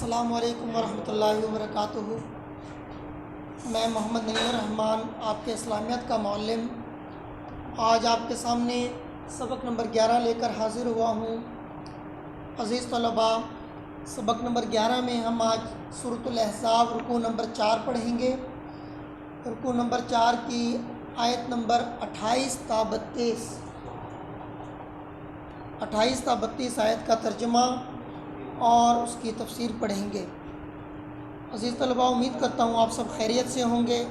السلام علیکم ورحمۃ اللہ وبرکاتہ۔ میں محمد نعیم الرحمان آپ کے اسلامیات کا معلم آج آپ کے سامنے سبق نمبر 11 لے کر حاضر ہوا ہوں۔ عزیز طلباء، سبق نمبر 11 میں ہم آج سورۃ الاحزاب رکوع نمبر 4 پڑھیں گے۔ رکوع نمبر 4 کی آیت نمبر 28 تا 32 آیت کا ترجمہ اور اس کی تفسیر پڑھیں گے۔ عزیز طلباء، امید کرتا ہوں آپ سب خیریت سے ہوں گے۔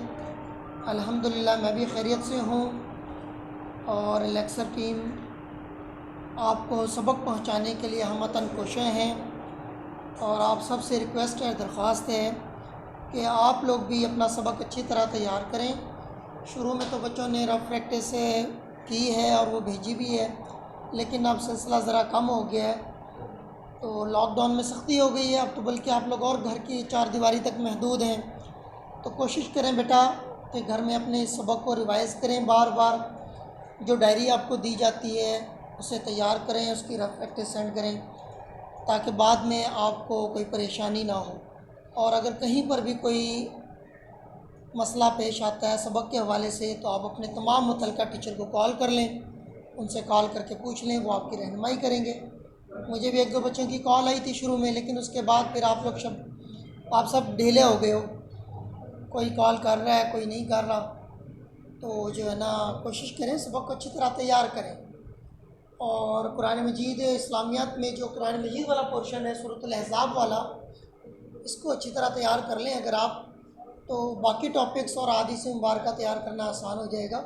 الحمدللہ میں بھی خیریت سے ہوں، اور لیکچر ٹیم آپ کو سبق پہنچانے کے لیے ہمتاً کوشاں ہیں، اور آپ سب سے ریکویسٹ ہے، درخواست ہے کہ آپ لوگ بھی اپنا سبق اچھی طرح تیار کریں۔ شروع میں تو بچوں نے رف پریکٹس کی ہے اور وہ بھیجی بھی ہے، لیکن اب سلسلہ ذرا کم ہو گیا ہے، تو لاک ڈاؤن میں سختی ہو گئی ہے اب تو، بلکہ آپ لوگ اور گھر کی چار دیواری تک محدود ہیں۔ تو کوشش کریں بیٹا کہ گھر میں اپنے اس سبق کو ریوائز کریں، بار بار جو ڈائری آپ کو دی جاتی ہے اسے تیار کریں، اس کی رف پریکٹس سینڈ کریں، تاکہ بعد میں آپ کو کوئی پریشانی نہ ہو۔ اور اگر کہیں پر بھی کوئی مسئلہ پیش آتا ہے سبق کے حوالے سے، تو آپ اپنے تمام متعلقہ ٹیچر کو کال کر لیں، ان سے کال کر کے پوچھ لیں، وہ آپ کی رہنمائی کریں گے۔ مجھے بھی ایک دو بچوں کی کال آئی تھی شروع میں، لیکن اس کے بعد پھر آپ سب ڈھیلے ہو گئے ہو، کوئی کال کر رہا ہے کوئی نہیں کر رہا، تو جو ہے نا کوشش کریں سبق کو اچھی طرح تیار کریں۔ اور قرآن مجید اسلامیات میں جو قرآن مجید والا پورشن ہے سورۃ الاحزاب والا، اس کو اچھی طرح تیار کر لیں اگر آپ، تو باقی ٹاپکس اور احادیث مبارکہ تیار کرنا آسان ہو جائے گا،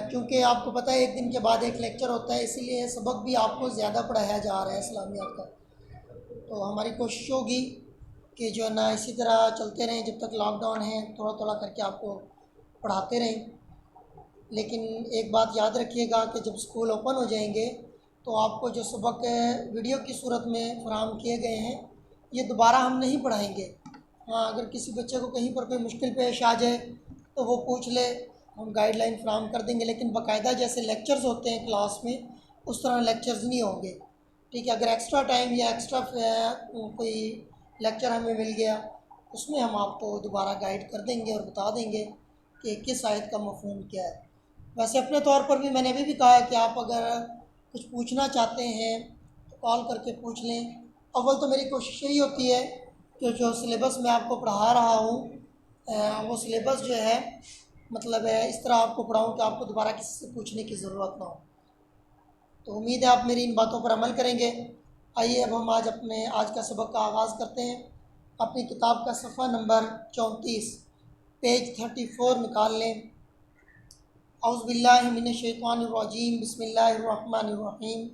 کیونکہ آپ کو پتہ ہے ایک دن کے بعد ایک لیکچر ہوتا ہے، اسی لیے سبق بھی آپ کو زیادہ پڑھایا جا رہا ہے اسلامیات کا۔ تو ہماری کوشش ہوگی کہ جو ہے نا اسی طرح چلتے رہیں جب تک لاک ڈاؤن ہے، تھوڑا تھوڑا کر کے آپ کو پڑھاتے رہیں۔ لیکن ایک بات یاد رکھیے گا کہ جب اسکول اوپن ہو جائیں گے تو آپ کو جو سبق ویڈیو کی صورت میں فراہم کیے گئے ہیں یہ دوبارہ ہم نہیں پڑھائیں گے۔ ہاں، اگر کسی بچے کو کہیں پر کوئی مشکل پیش آ جائے تو وہ پوچھ لے، ہم گائیڈ لائن فراہم کر دیں گے، لیکن باقاعدہ جیسے لیکچرز ہوتے ہیں کلاس میں اس طرح لیکچرز نہیں ہوں گے، ٹھیک ہے؟ اگر ایکسٹرا ٹائم یا ایکسٹرا کوئی لیکچر ہمیں مل گیا، اس میں ہم آپ کو دوبارہ گائیڈ کر دیں گے اور بتا دیں گے کہ کس آیت کا مفہوم کیا ہے۔ ویسے اپنے طور پر بھی میں نے ابھی بھی کہا ہے کہ آپ اگر کچھ پوچھنا چاہتے ہیں تو کال کر کے پوچھ لیں۔ اول تو میری کوشش یہی ہوتی ہے کہ جو سلیبس میں آپ کو پڑھا رہا ہوں وہ سلیبس جو ہے مطلب اس طرح آپ کو پڑھاؤں کہ آپ کو دوبارہ کسی سے پوچھنے کی ضرورت نہ ہو۔ تو امید ہے آپ میری ان باتوں پر عمل کریں گے۔ آئیے اب ہم آج کا سبق کا آغاز کرتے ہیں۔ اپنی کتاب کا صفحہ نمبر 34 پیج 34 نکال لیں۔ اعوذ باللہ من الشیطان الرجیم، بسم اللہ الرحمن الرحیم۔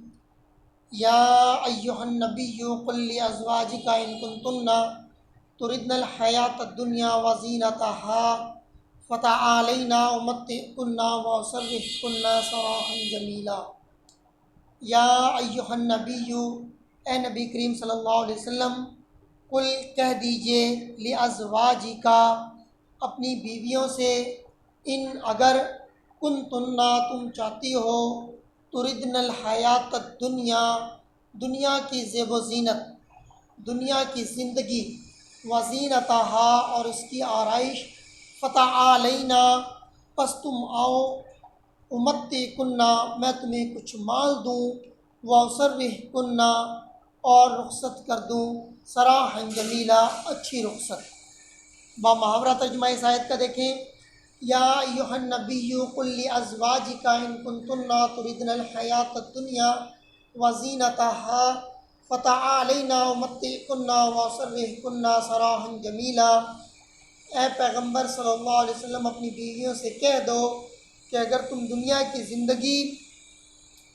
یا ایہا النبی قل لازواجک ان کنتن تردن الحیاۃ الدنیا وزینتها فتعالین امتعکن واسرحکن سراحا جمیلا۔ یا ایہا النبی، اے نبی کریم صلی اللہ علیہ وسلم، قل کہہ دیجئے، لازواجکا اپنی بیویوں سے، ان اگر کنتن تم چاہتی ہو، تردن الحیات الدنیا دنیا کی زیب و زینت، دنیا کی زندگی، وزینتہا اور اس کی آرائش، فتعالینا پس تم آؤ، امتعکن میں تمہیں کچھ مال دوں، واسرحکن اور رخصت کر دوں، سراحا جمیلا اچھی رخصت۔ با محاورہ ترجمہ اس آیت کا دیکھیں۔ یا ایہا النبی قل لازواجک ان کنتن تردن الحیاۃ الدنیا وزینتہا فتعالینا امتعکن واسرحکن سراحا جمیلا۔ اے پیغمبر صلی اللہ علیہ وسلم، اپنی بیویوں سے کہہ دو کہ اگر تم دنیا کی زندگی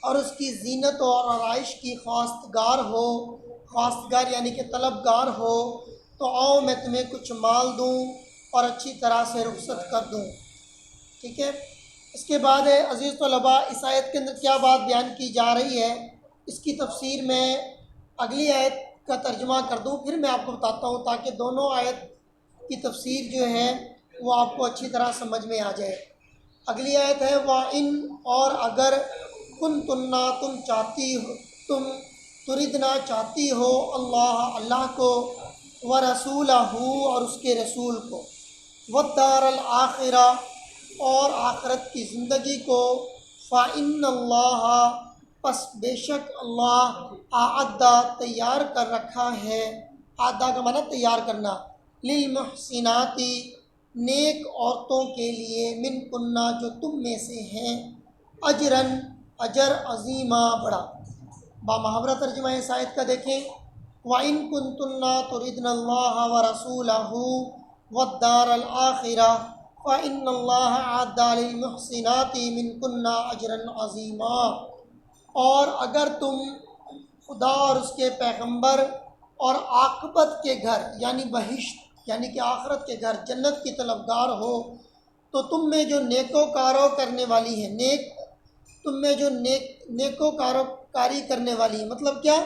اور اس کی زینت اور آرائش کی خواستگار ہو، خواستگار یعنی کہ طلبگار ہو، تو آؤ میں تمہیں کچھ مال دوں اور اچھی طرح سے رخصت کر دوں، ٹھیک ہے؟ اس کے بعد عزیز طلباء، اس آیت کے اندر کیا بات بیان کی جا رہی ہے، اس کی تفسیر میں اگلی آیت کا ترجمہ کر دوں، پھر میں آپ کو بتاتا ہوں، تاکہ دونوں آیت کی تفسیر جو ہے وہ آپ کو اچھی طرح سمجھ میں آ جائے۔ اگلی آیت ہے وَإِنْ اور اگر کنتن تم چاہتی ہو، تم تردنا چاہتی ہو اللہ اللہ کو، ورسولہ اور اس کے رسول کو، والدار الآخرہ اور آخرت کی زندگی کو، فإن اللہ پس بے شک اللہ اعدّ تیار کر رکھا ہے، اعدّ کا معنی تیار کرنا، للمحسنات نیک عورتوں کے لیے، من کنہ جو تم میں سے ہیں، اجرن اجر عظیمہ بڑا۔ بامحاورہ ترجمہ اس آیت کا دیکھیں، وَإِن كُنتُنَّ تُرِدْنَ اللَّهَ وَرَسُولَهُ وَالدَّارَ الْآخِرَةَ فَإِنَّ اللَّهَ أَعَدَّ لِلْمُحْسِنَاتِ مِنكُنَّ أَجْرًا عَظِيمًا، اور اگر تم خدا اور اس کے پیغمبر اور عاقبت کے گھر یعنی بہشت یعنی کہ آخرت کے گھر جنت کی طلبگار ہو، تو تم میں جو نیکوکاروں کرنے والی ہیں، تم میں جو نیکوکاری کرنے والی ہیں، مطلب کیا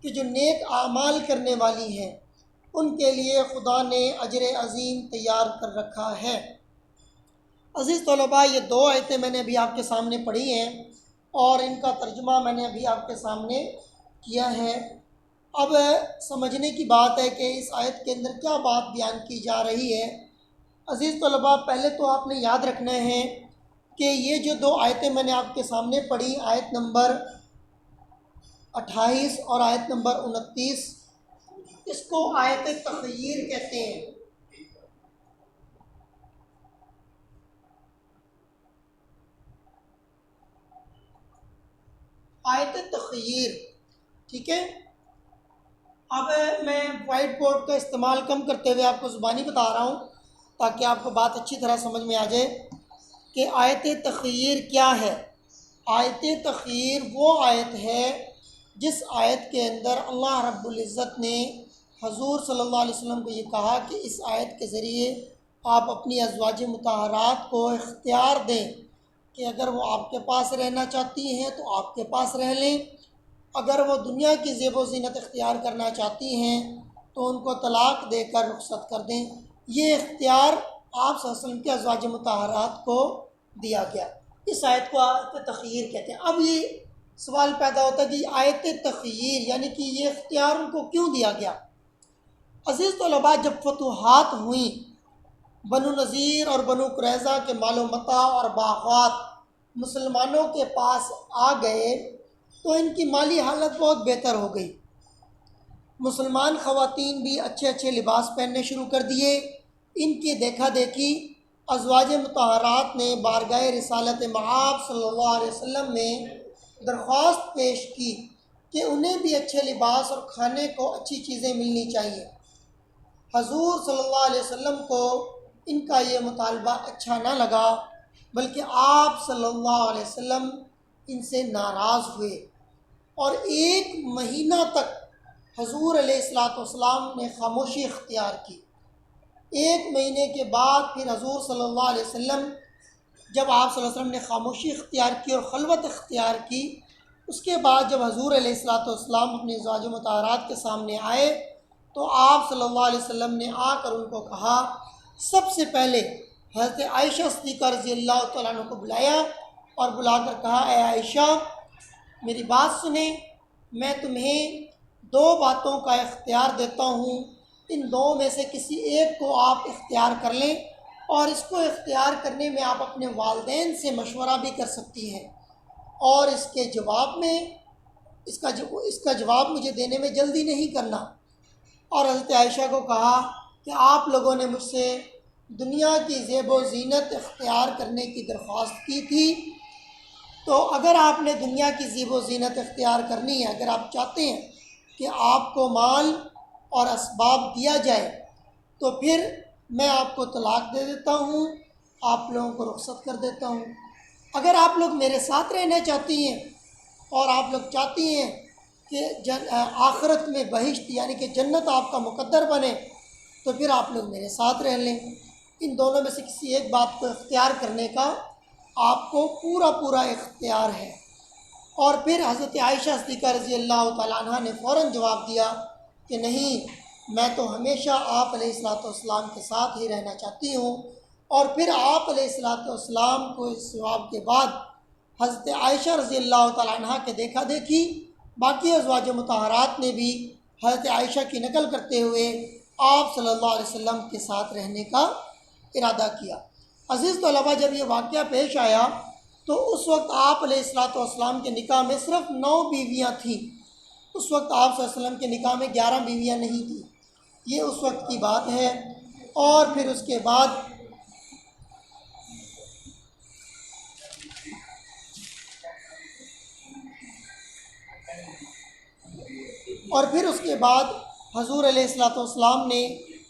کہ جو نیک اعمال کرنے والی ہیں، ان کے لیے خدا نے اجر عظیم تیار کر رکھا ہے۔ عزیز طلباء، یہ دو آیتیں میں نے ابھی آپ کے سامنے پڑھی ہیں اور ان کا ترجمہ میں نے ابھی آپ کے سامنے کیا ہے۔ اب سمجھنے کی بات ہے کہ اس آیت کے اندر کیا بات بیان کی جا رہی ہے۔ عزیز طلباء، پہلے تو آپ نے یاد رکھنا ہے کہ یہ جو دو آیتیں میں نے آپ کے سامنے پڑھی، آیت نمبر 28 اور آیت نمبر 29، اس کو آیت تخیر کہتے ہیں۔ آیت تخیر، ٹھیک ہے۔ اب میں وائٹ بورڈ کا استعمال کم کرتے ہوئے آپ کو زبانی بتا رہا ہوں تاکہ آپ کو بات اچھی طرح سمجھ میں آ جائے کہ آیت تخیر کیا ہے۔ آیت تخیر وہ آیت ہے جس آیت کے اندر اللہ رب العزت نے حضور صلی اللہ علیہ وسلم کو یہ کہا کہ اس آیت کے ذریعے آپ اپنی ازواج مطہرات کو اختیار دیں کہ اگر وہ آپ کے پاس رہنا چاہتی ہیں تو آپ کے پاس رہ لیں، اگر وہ دنیا کی زیب و زینت اختیار کرنا چاہتی ہیں تو ان کو طلاق دے کر رخصت کر دیں۔ یہ اختیار آپ صلی اللہ علیہ وسلم کے ازواج مطہرات کو دیا گیا۔ اس آیت کو آیت تخیر کہتے ہیں۔ اب یہ سوال پیدا ہوتا ہے کہ آیت تخیر یعنی کہ یہ اختیار ان کو کیوں دیا گیا؟ عزیز طلباء، جب فتوحات ہوئیں، بنو نذیر اور بنو قریظہ کے مال و متاع اور باغات مسلمانوں کے پاس آ گئے تو ان کی مالی حالت بہت بہتر ہو گئی۔ مسلمان خواتین بھی اچھے اچھے لباس پہننے شروع کر دیے۔ ان کی دیکھا دیکھی ازواج مطہرات نے بارگاہ رسالت مآب صلی اللہ علیہ وسلم میں درخواست پیش کی کہ انہیں بھی اچھے لباس اور کھانے کو اچھی چیزیں ملنی چاہیے۔ حضور صلی اللہ علیہ وسلم کو ان کا یہ مطالبہ اچھا نہ لگا، بلکہ آپ صلی اللہ علیہ وسلم ان سے ناراض ہوئے اور 1 مہینہ تک حضور علیہ والسلام نے خاموشی اختیار کی۔ 1 مہینے کے بعد پھر حضور صلی اللہ علیہ وسلم جب آپ صلی اللہ علیہ وسلم نے خاموشی اختیار کی اور خلوت اختیار کی، اس کے بعد جب حضور علیہ والسلام اپنی ازواج مطہرات کے سامنے آئے تو آپ صلی اللہ علیہ وسلم نے آ کر ان کو کہا، سب سے پہلے حضرت عائشہ صدیقہ رضی اللہ تعالیٰ عنہ کو بلایا اور بلا کر کہا، اے عائشہ میری بات سنیں، میں تمہیں 2 باتوں کا اختیار دیتا ہوں، ان 2 میں سے کسی ایک کو آپ اختیار کر لیں، اور اس کو اختیار کرنے میں آپ اپنے والدین سے مشورہ بھی کر سکتی ہیں، اور اس کے جواب میں اس کا جواب مجھے دینے میں جلدی نہیں کرنا۔ اور حضرت عائشہ کو کہا کہ آپ لوگوں نے مجھ سے دنیا کی زیب و زینت اختیار کرنے کی درخواست کی تھی، تو اگر آپ نے دنیا کی زیب و زینت اختیار کرنی ہے، اگر آپ چاہتے ہیں کہ آپ کو مال اور اسباب دیا جائے، تو پھر میں آپ کو طلاق دے دیتا ہوں، آپ لوگوں کو رخصت کر دیتا ہوں۔ اگر آپ لوگ میرے ساتھ رہنا چاہتی ہیں اور آپ لوگ چاہتی ہیں کہ آخرت میں بہشت یعنی کہ جنت آپ کا مقدر بنے، تو پھر آپ لوگ میرے ساتھ رہ لیں۔ ان دونوں میں سے کسی ایک بات کو اختیار کرنے کا آپ کو پورا اختیار ہے۔ اور پھر حضرت عائشہ صدیقہ رضی اللہ تعالیٰ عنہ نے فوراً جواب دیا کہ نہیں، میں تو ہمیشہ آپ علیہ والسلام کے ساتھ ہی رہنا چاہتی ہوں۔ اور پھر آپ علیہ والسلام کو اس جواب کے بعد حضرت عائشہ رضی اللہ تعالیٰ عنہ کے دیکھا دیکھی باقی ازواج مطہرات نے بھی حضرت عائشہ کی نقل کرتے ہوئے آپ صلی اللہ علیہ وسلم کے ساتھ رہنے کا ارادہ کیا۔ عزیز طلباء، جب یہ واقعہ پیش آیا تو اس وقت آپ علیہ الصلوۃ والسلام کے نکاح میں صرف 9 بیویاں تھیں۔ اس وقت آپ صلی اللہ علیہ وسلم کے نکاح میں 11 بیویاں نہیں تھیں، یہ اس وقت کی بات ہے۔ اور پھر اس کے بعد حضور علیہ الصلوۃ والسلام نے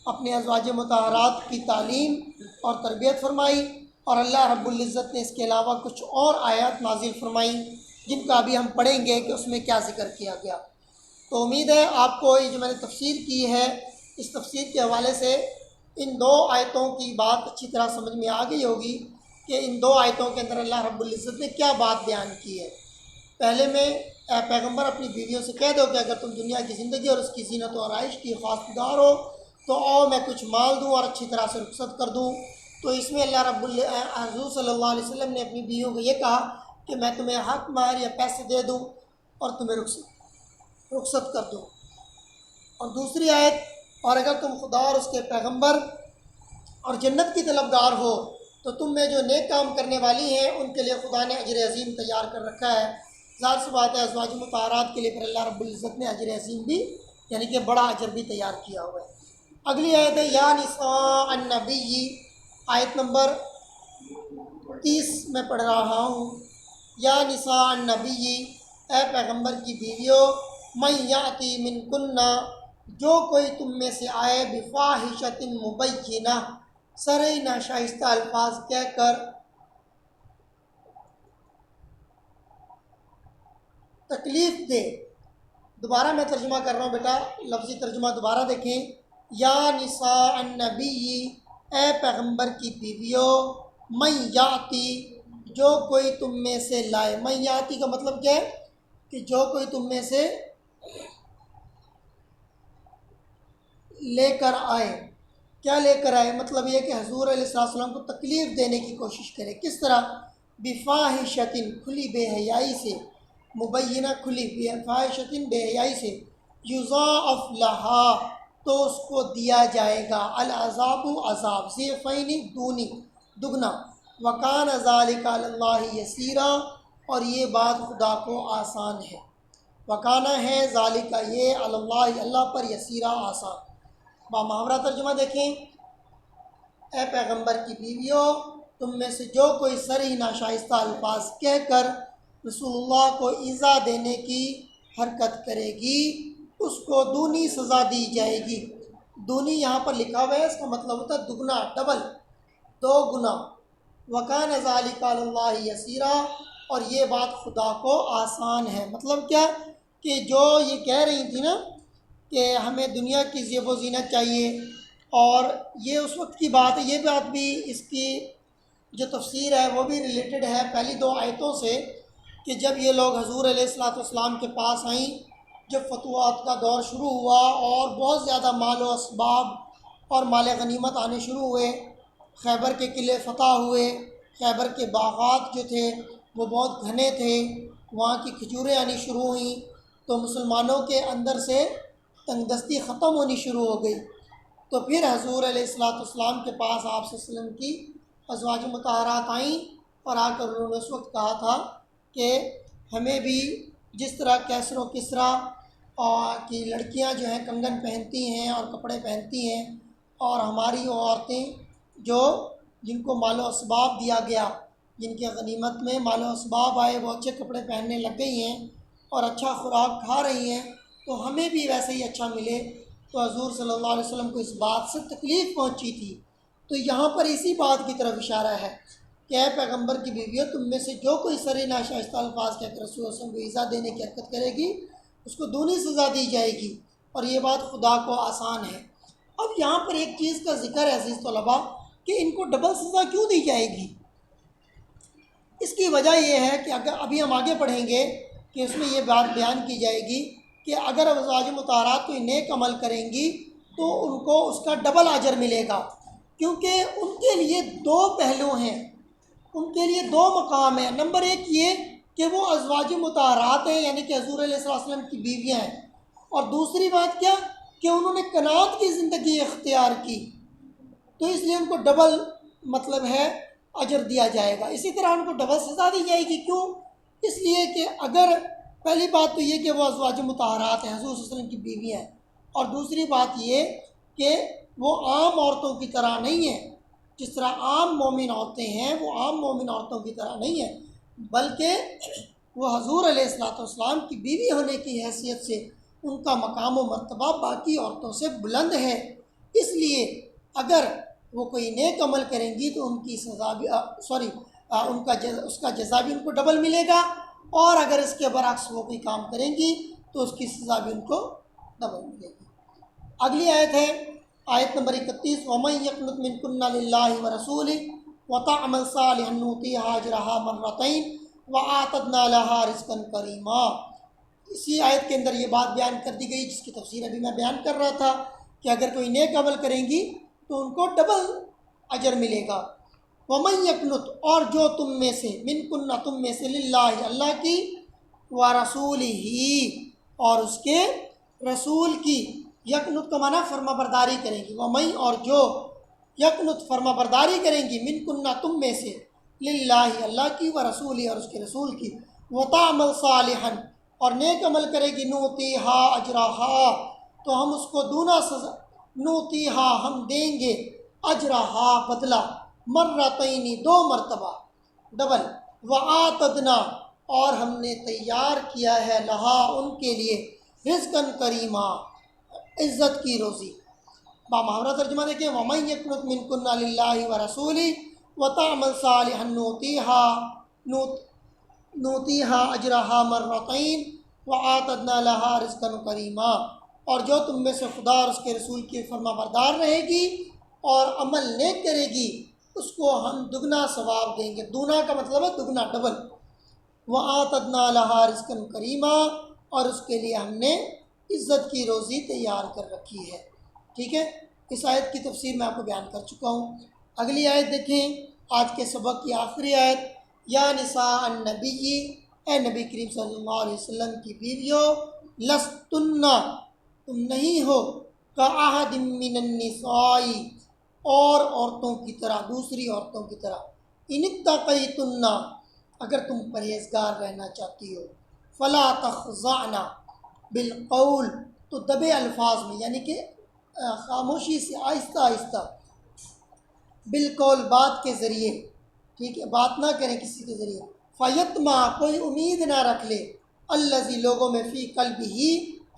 اپنے ازواج مطہرات کی تعلیم اور تربیت فرمائی، اور اللہ رب العزت نے اس کے علاوہ کچھ اور آیات نازل فرمائیں جن کا ابھی ہم پڑھیں گے کہ اس میں کیا ذکر کیا گیا۔ تو امید ہے آپ کو یہ جو میں نے تفسیر کی ہے، اس تفسیر کے حوالے سے ان 2 آیتوں کی بات اچھی طرح سمجھ میں آ گئی ہوگی کہ ان 2 آیتوں کے اندر اللہ رب العزت نے کیا بات بیان کی ہے۔ پہلے میں اے پیغمبر اپنی بیویوں سے کہہ دو کہ اگر تم دنیا کی زندگی اور اس کی زینت و آرائش کی خواستگار ہو تو آؤ میں کچھ مال دوں اور اچھی طرح سے رخصت کر دوں۔ تو اس میں اللہ حضور صلی اللہ علیہ وسلم نے اپنی بیویوں کو یہ کہا کہ میں تمہیں حق مہر یا پیسے دے دوں اور تمہیں رخصت کر دوں۔ اور دوسری آیت، اور اگر تم خدا اور اس کے پیغمبر اور جنت کی طلبگار ہو تو تم میں جو نیک کام کرنے والی ہیں ان کے لیے خدا نے اجر عظیم تیار کر رکھا ہے۔ ظاہر سی بات ہے ازواج مطہرات کے لیے پھر اللہ رب العزت نے اجر عظیم بھی یعنی کہ بڑا اجر بھی تیار کیا ہوا ہے۔ اگلی آیت ہے یا نساء النبی، آیت نمبر 30 میں پڑھ رہا ہوں۔ یا نساء النبی، اے پیغمبر کی بیویوں، من یاتی منکن، جو کوئی تم میں سے آئے بفاحشۃ مبینہ، سرِ ناشائستہ الفاظ کہہ کر، تکلیف دے۔ دوبارہ میں ترجمہ کر رہا ہوں بیٹا، لفظی ترجمہ دوبارہ دیکھیں۔ یا نساء النبی، اے پیغمبر کی بیویوں، من یاتی، جو کوئی تم میں سے لائے۔ من یاتی کا مطلب کیا ہے کہ جو کوئی تم میں سے لے کر آئے۔ کیا لے کر آئے؟ مطلب یہ کہ حضور علیہ السلام کو تکلیف دینے کی کوشش کرے۔ کس طرح؟ بفاحشۃ، کھلی بے حیائی سے، مبینہ کھلی، بفاحشۃ بے حیائی سے، یضاعف لہا، تو اس کو دیا جائے گا، العذاب عذاب، ضعفین دونی، دگنا، وکان ذلک علی اللہ یسیرا، اور یہ بات خدا کو آسان ہے، وکانا ہے ذالک یہ، علی اللہ اللہ پر، یسیرا آسان۔ محاورہ ترجمہ دیکھیں۔ اے پیغمبر کی بیویوں، تم میں سے جو کوئی سری ناشائستہ الفاظ کہہ کر رسول اللہ کو ایذا دینے کی حرکت کرے گی اس کو دونی سزا دی جائے گی۔ دونی یہاں پر لکھا ہوا ہے، اس کا مطلب ہوتا ہے دگنا، ڈبل، 2 گنا۔ وکان ذالک علی اللہ یسیرا، اور یہ بات خدا کو آسان ہے۔ مطلب کیا کہ جو یہ کہہ رہی تھی نا کہ ہمیں دنیا کی زیب و زینت چاہیے، اور یہ اس وقت کی بات ہے، یہ بات بھی اس کی جو تفسیر ہے وہ بھی ریلیٹڈ ہے پہلی 2 آیتوں سے، کہ جب یہ لوگ حضور علیہ الصلوۃ والسلام کے پاس آئیں، جب فتوحات کا دور شروع ہوا اور بہت زیادہ مال و اسباب اور مال غنیمت آنے شروع ہوئے، خیبر کے قلعے فتح ہوئے، خیبر کے باغات جو تھے وہ بہت گھنے تھے، وہاں کی کھجوریں آنی شروع ہوئیں، تو مسلمانوں کے اندر سے تنگ دستی ختم ہونی شروع ہو گئی۔ تو پھر حضور علیہ الصلوۃ والسلام کے پاس آپ صلی اللہ علیہ وسلم کی ازواج مطہرات آئیں، اور آ کر انہوں نے اس وقت کہا تھا کہ ہمیں بھی جس طرح کیسر و کسریٰ کی لڑکیاں جو ہیں کنگن پہنتی ہیں اور کپڑے پہنتی ہیں، اور ہماری وہ عورتیں جو جن کو مال و اسباب دیا گیا، جن کے غنیمت میں مال و اسباب آئے، وہ اچھے کپڑے پہننے لگ گئی ہیں اور اچھا خوراک کھا رہی ہیں، تو ہمیں بھی ویسے ہی اچھا ملے۔ تو حضور صلی اللہ علیہ وسلم کو اس بات سے تکلیف پہنچی تھی۔ تو یہاں پر اسی بات کی طرف اشارہ ہے کہ اے پیغمبر کی بیویوں، تم میں سے جو کوئی سری ناشائستہ الفاظ کہہ کر رسول اللہ صلی اللہ علیہ وسلم کو ایذا دینے کی حرکت کرے گی اس کو دونی سزا دی جائے گی، اور یہ بات خدا کو آسان ہے۔ اب یہاں پر ایک چیز کا ذکر ہے عزیز طلباء کہ ان کو ڈبل سزا کیوں دی جائے گی؟ اس کی وجہ یہ ہے کہ اگر ابھی ہم آگے پڑھیں گے کہ اس میں یہ بات بیان کی جائے گی کہ اگر ازواج مطہرات کوئی نیک عمل کریں گی تو ان کو اس کا ڈبل اجر ملے گا، کیونکہ ان کے لیے 2 پہلو ہیں، ان کے لیے 2 مقام ہیں۔ نمبر 1 یہ کہ وہ ازواج مطہرات ہیں، یعنی کہ حضور علیہ السلام کی بیویاں ہیں، اور دوسری بات کیا کہ انہوں نے قناعت کی زندگی اختیار کی، تو اس لیے ان کو ڈبل مطلب ہے اجر دیا جائے گا، اسی طرح ان کو ڈبل سزا دی جائے گی۔ کیوں؟ اس لیے کہ اگر پہلی بات تو یہ کہ وہ ازواج مطہرات ہیں، حضور صلی اللہ علیہ وسلم کی بیویاں ہیں، اور دوسری بات یہ کہ وہ عام عورتوں کی طرح نہیں ہیں، جس طرح عام مومن عورتیں ہیں وہ عام مومن عورتوں کی طرح نہیں ہیں، بلکہ وہ حضور علیہ السلام کی بیوی ہونے کی حیثیت سے ان کا مقام و مرتبہ باقی عورتوں سے بلند ہے۔ اس لیے اگر وہ کوئی نیک عمل کریں گی تو ان کی سزا بھی اس کا جزا بھی ان کو ڈبل ملے گا، اور اگر اس کے برعکس وہ کوئی کام کریں گی تو اس کی سزا بھی ان کو ڈبل ملے گی۔ اگلی آیت ہے آیت نمبر 31، وَمَن يَقْنُتْ مِنكُنَّ لِلَّهِ وَرَسُولِهِ وَتَعْمَلْ صَالِحًا نُؤْتِيهَا أَجْرَهَا مَرَّتَيْنِ وَآتَدْنَا لَهَا رِزْقًا كَرِيمًا۔ اسی آیت کے اندر یہ بات بیان کر دی گئی جس کی تفسیر ابھی میں بیان کر رہا تھا کہ اگر کوئی نیک عمل کریں گی تو ان کو ڈبل اجر ملے گا۔ وَمَن يَقْنُتْ، اور جو تم میں سے، مِنكُنَّ تم میں سے، للہ اللہ کی، وَرَسُولِهِ اور اس کے رسول کی، یقنت کا معنی فرما برداری کریں گی، وَمَن اور جو یقنت فرما برداری کریں گی، مِنكُنَّ تم میں سے، للہ اللہ کی، وَرَسُولِهِ اور اس کے رسول کی، وَتَعْمَلْ صَالِحًا اور نیک عمل کرے گی، نُؤْتِيهَا أَجْرَهَا تو ہم اس کو دونا سزا، نُؤْتِيهَا ہم دیں گے، أَجْرَهَا بدلہ، مرتين دو مرتبہ ڈبل، وآتدنا اور ہم نے تیار کیا ہے، لہا ان کے لیے، رزقاً کریما عزت کی روزی۔ بامحاورہ ترجمہ دیکھیں، وَمَن يَقْنُتْ مِنكُنَّ لِلَّهِ وَرَسُولِهِ وَتَعْمَلْ صَالِحًا نُؤْتِيهَا أَجْرَهَا مَرَّتَيْنِ وَآتَدْنَا لَهَا رِزْقًا كَرِيمًا اور جو تم میں سے خدا اور اس کے رسول کی فرما بردار رہے گی اور عمل نیک کرے گی اس کو ہم دگنا ثواب دیں گے، دونا کا مطلب ہے دگنا، ڈبل۔ وَآتَدْنَا لَهَا رِزْقًا كَرِيمًا اور اس کے لیے ہم نے عزت کی روزی تیار کر رکھی ہے۔ ٹھیک ہے، اس آیت کی تفسیر میں آپ کو بیان کر چکا ہوں۔ اگلی آیت دیکھیں، آج کے سبق کی آخری آیت، یا نساء النبی، اے نبی کریم صلی اللہ علیہ وسلم کی بیویوں، لستن تم نہیں ہو، کأحد من النساء اور عورتوں کی طرح، دوسری عورتوں کی طرح، ان اتقیتن اگر تم پرہیزگار رہنا چاہتی ہو، فلا تخضعن بالقول تو دبے الفاظ میں، یعنی کہ خاموشی سے، آہستہ آہستہ، بالقول بات کے ذریعے، ٹھیک ہے، بات نہ کریں کسی کے ذریعے، فیتما کوئی امید نہ رکھ لے، الذی لوگوں میں، فی قلبہ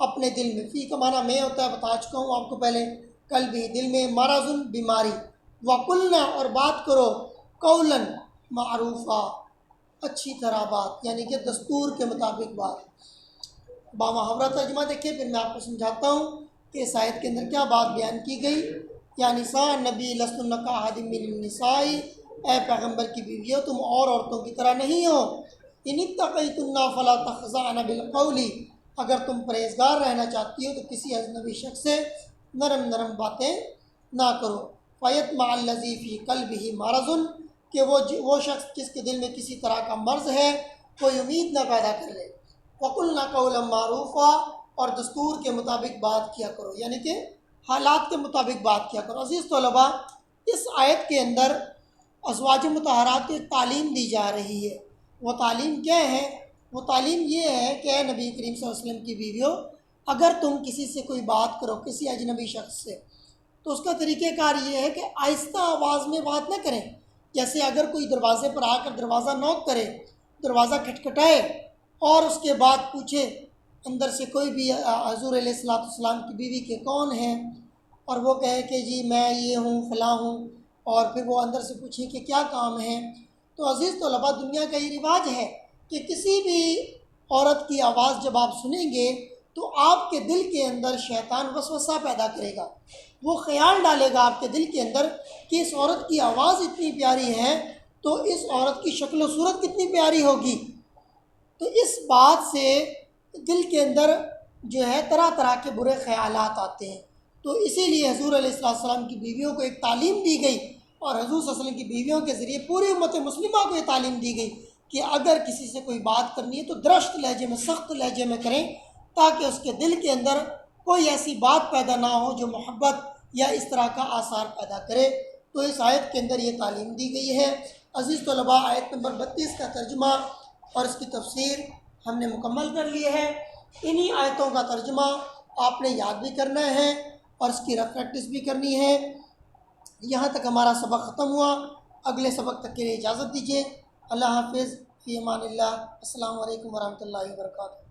اپنے دل میں، فی کا معنی میں ہوتا ہے، بتا چکا ہوں آپ کو پہلے، قلبہ دل میں، مرض بیماری، وقلنا اور بات کرو، قولا معروفا اچھی طرح بات، یعنی کہ دستور کے مطابق بات۔ بامحاورہ ترجمہ دیکھیں، پھر میں آپ کو سمجھاتا ہوں کہ اس آیت کے اندر کیا بات بیان کی گئی۔ یا نساء النبی لستن کأحد من النساء، اے پیغمبر کی بیویوں تم اور عورتوں کی طرح نہیں ہو، ان اتقیتن فلا تخضعن بالقول اگر تم پرہیزگار رہنا چاہتی ہو تو کسی اجنبی شخص سے نرم نرم باتیں نہ کرو، فیطمع الذی فی قلبہ مرض کہ وہ شخص جس کے دل میں کسی طرح کا مرض ہے کوئی امید نہ پیدا کر لے، وقلنا قولا معروفا اور دستور کے مطابق بات کیا کرو، یعنی کہ حالات کے مطابق بات کیا کرو۔ عزیز طلباء، اس آیت کے اندر ازواج مطہرات کی تعلیم دی جا رہی ہے۔ وہ تعلیم کیا ہے؟ وہ تعلیم یہ ہے کہ اے نبی کریم صلی اللہ علیہ وسلم کی بیویوں، اگر تم کسی سے کوئی بات کرو، کسی اجنبی شخص سے، تو اس کا طریقہ کار یہ ہے کہ آہستہ آواز میں بات نہ کریں۔ جیسے اگر کوئی دروازے پر آ کر دروازہ نوک کرے، دروازہ کھٹکھٹائے اور اس کے بعد پوچھے اندر سے کوئی بھی حضور علیہ السلام کی بیوی کے کون ہیں، اور وہ کہے کہ جی میں یہ ہوں فلاں ہوں، اور پھر وہ اندر سے پوچھیں کہ کیا کام ہے، تو عزیز طلباء دنیا کا یہ رواج ہے کہ کسی بھی عورت کی آواز جب آپ سنیں گے تو آپ کے دل کے اندر شیطان وسوسہ پیدا کرے گا، وہ خیال ڈالے گا آپ کے دل کے اندر کہ اس عورت کی آواز اتنی پیاری ہے تو اس عورت کی شکل و صورت کتنی پیاری ہوگی، تو اس بات سے دل کے اندر جو ہے طرح طرح کے برے خیالات آتے ہیں۔ تو اسی لیے حضور علیہ السلام کی بیویوں کو ایک تعلیم دی گئی، اور حضور صلی اللہ علیہ وسلم کی بیویوں کے ذریعے پوری امت مسلمہ کو یہ تعلیم دی گئی کہ اگر کسی سے کوئی بات کرنی ہے تو درست لہجے میں، سخت لہجے میں کریں، تاکہ اس کے دل کے اندر کوئی ایسی بات پیدا نہ ہو جو محبت یا اس طرح کا آثار پیدا کرے۔ تو اس آیت کے اندر یہ تعلیم دی گئی ہے۔ عزیز طلباء، آیت نمبر 32 کا ترجمہ اور اس کی تفسیر ہم نے مکمل کر لی ہے۔ انہی آیتوں کا ترجمہ آپ نے یاد بھی کرنا ہے اور اس کی پریکٹس بھی کرنی ہے۔ یہاں تک ہمارا سبق ختم ہوا۔ اگلے سبق تک کے لیے اجازت دیجیے۔ اللہ حافظ، فی امان اللہ۔ السلام علیکم ورحمۃ اللہ وبرکاتہ۔